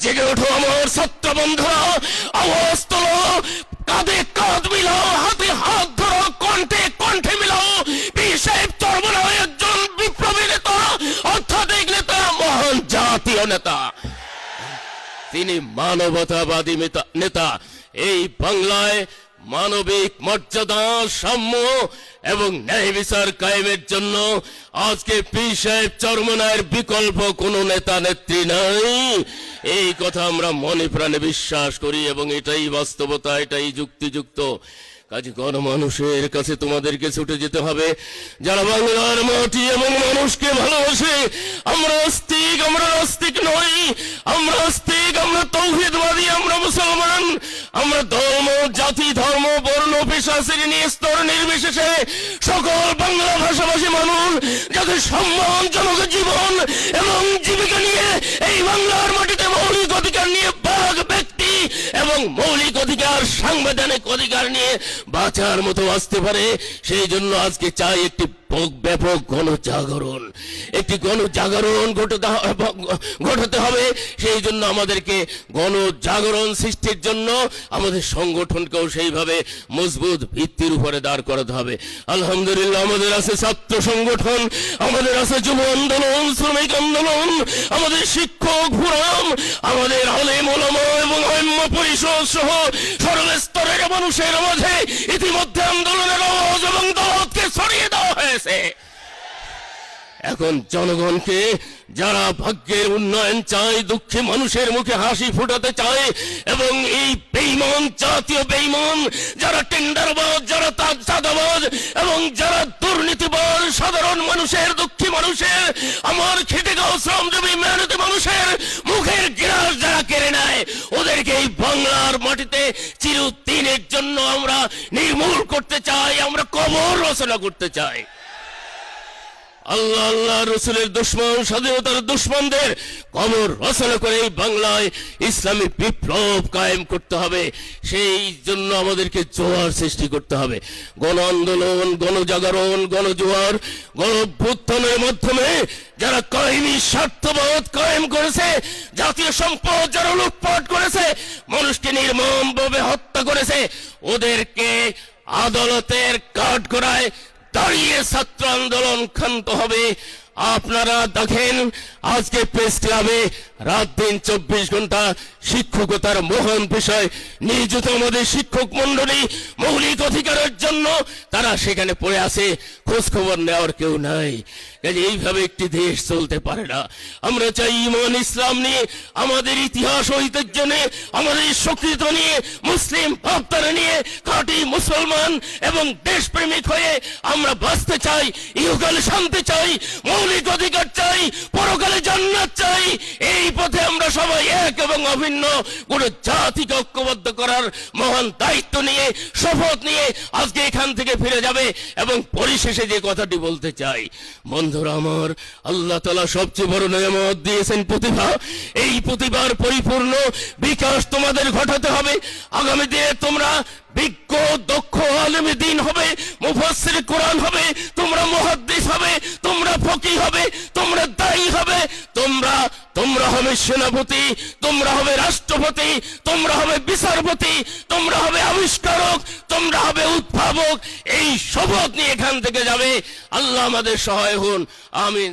জেগে ওঠো আমার ছাত্র বন্ধুরা, আওয়াজ তোলো, কাঁধে কাঁধ মিলাও, হাতে হাত ধরো, কণ্ঠে কণ্ঠে মিলাও। পীর সাহেব চরমনায় একজন বিপ্লবী নেতা, অর্থাৎ নেতা, মহান জাতীয় নেতা, তিনি মানবতাবাদী নেতা। এই বাংলায় মানবিক মর্যাদা, সাম্য এবং ন্যায় বিচার কায়েমের জন্য আজকে পীর সাহেব চরমনায়ের বিকল্প কোনো নেতা নেত্রী নাই। এই কথা আমরা মনে প্রাণে বিশ্বাস করি এবং এটাই বাস্তবতা, এটাই যুক্তিযুক্ত। কাজে গণমানুষের কাছে তোমাদেরকে ছুটে যেতে হবে, যারা বাংলার মাটি এবং মানুষকে ভালোবাসে। আমরা আস্তিক, আমরা নাস্তিক নই, আমরা আস্তিক, আমরা তৌহিদবাদী, আমরা মুসলমান। আমরা ধর্ম, জাতি, ধর্ম, বর্ণ, পেশা, শ্রেণী, স্তর নির্বিশেষে সকল বাংলা ভাষাভাষী মানুষ যাতে সম্মানজনক জীবন এবং জীবিকা নিয়ে এই বাংলার মাটিতে মৌলিক অধিকার নিয়ে বাঘ ব্যক্তি এবং মৌলিক অধিকার, সাংবিধানিক অধিকার নিয়ে বাঁচার মতো আসতে পারে। সেই জন্য আজকে চাই একটি ব্যাপক গণজাগরণ, একটি গণজাগরণ ঘটাতে হবে। সেই জন্য আমাদেরকে গণজাগরণ সৃষ্টির জন্য আমাদের সংগঠনকেও সেইভাবে মজবুত ভিত্তির উপরে দাঁড় করাতে হবে। আলহামদুলিল্লাহ আমাদের আছে ছাত্র সংগঠন, আমাদের আছে যুব আন্দোলন, শ্রমিক আন্দোলন, আমাদের শিক্ষক ফোরাম, আমাদের আলেম ওলামা এবং আইম্মা পরিষদ সহ সর্বস্তরের মানুষের মাঝে ইতিমধ্যে আন্দোলনের আওয়াজ এবং দলকে ছড়িয়ে দেওয়া হয়েছে। এখন জনগণকে, যারা ভাগ্যের উন্নয়ন চায়, দুঃখী মানুষের মুখে হাসি ফুটাতে চায় এবং এই বেঈমান, জাতীয় বেঈমান, যারা টেন্ডারবাজ, যারা চাঁদাবাজ এবং যারা দুর্নীতিবাজ, সাধারণ মানুষের, দুঃখী মানুষের, আমার খেটে খাওয়া শ্রমজীবী মেহনতি মানুষের মুখের গ্রাস যারা কেড়ে নেয়, ওদেরকে এই বাংলার মাটিতে চিরদিনের জন্য আমরা নির্মূল করতে চাই, আমরা কবর রচনা করতে চাই। আল্লাহ আল্লাহ রসুলের দুশ্মন, স্বাধীনতার দুশ্মনদের কবর রচনা করে এই বাংলায় ইসলামী বিপ্লব কায়েম করতে হবে। সেই জন্য আমাদেরকে জোয়ার সৃষ্টি করতে হবে। গণ আন্দোলন, গণজাগরণ, গণজোয়ার, গণঅভ্যুত্থানের মাধ্যমে যারা কায়েমি স্বার্থবোধ কায়েম করেছে, জাতীয় সম্পদ যারা লুটপাট করেছে, মানুষকে নির্মমভাবে হত্যা করেছে, ওদেরকে আদালতের কাঠগড়ায় দাঁড়িয়ে ছাত্র আন্দোলন ক্ষান্ত হবে। আপনারা দেখেন আজকে প্রেস ক্লাবে রাত দিন 24 ঘন্টা শিক্ষকতার মহান বিষয় নিয়োজিত আমাদের শিক্ষক মন্ডলী মৌলিক অধিকারের জন্য তারা সেখানে পড়ে আছে, খোঁজ খবর নেওয়ার কেউ নাই। এইভাবে একটি দেশ চলতে পারে না। আমরা চাই ঈমান ইসলাম নিয়ে, আমাদের ইতিহাস ঐতিহ্য নিয়ে, আমাদের স্বীকৃত নিয়ে, মুসলিম ভাবধারা নিয়ে খাঁটি মুসলমান এবং দেশপ্রেমিক হয়ে আমরা বাঁচতে চাই। ইহকালে শান্তি চাই, মৌলিক অধিকার চাই, পরকালে জান্নাত চাই। এই পথে আমরা সবাই এক এবং অভিন্ন কোনো জাতিকে ঐক্যবদ্ধ করার মহান দায়িত্ব নিয়ে, শপথ নিয়ে আজকে এখান থেকে ফিরে যাবে। এবং পরিশেষে যে কথাটি বলতে চাই, বন্ধুরা আমার, আল্লাহ তাআলা সবচেয়ে বড় নিয়ামত দিয়েছেন প্রতিভা। এই প্রতিভার পরিপূর্ণ বিকাশ তোমাদের ঘটাতে হবে। আগামী দিনে তোমরা বিজ্ঞ, দক্ষ আলেমে দ্বীন হবে, মুফাসসির কোরআন হবে, তোমরা মুহাদ্দিস হবে, তোমরা ফকিহ হবে, তোমরা দায়ী হবে, তোমরা হবে সেনাপতি, তোমরা হবে রাষ্ট্রপতি, তোমরা হবে বিচারপতি, তোমরা হবে আবিষ্কারক, তোমরা হবে উদ্ভাবক। এই শপথ নিয়ে এখান থেকে যাবে। আল্লাহ আমাদের সহায় হন, আমিন।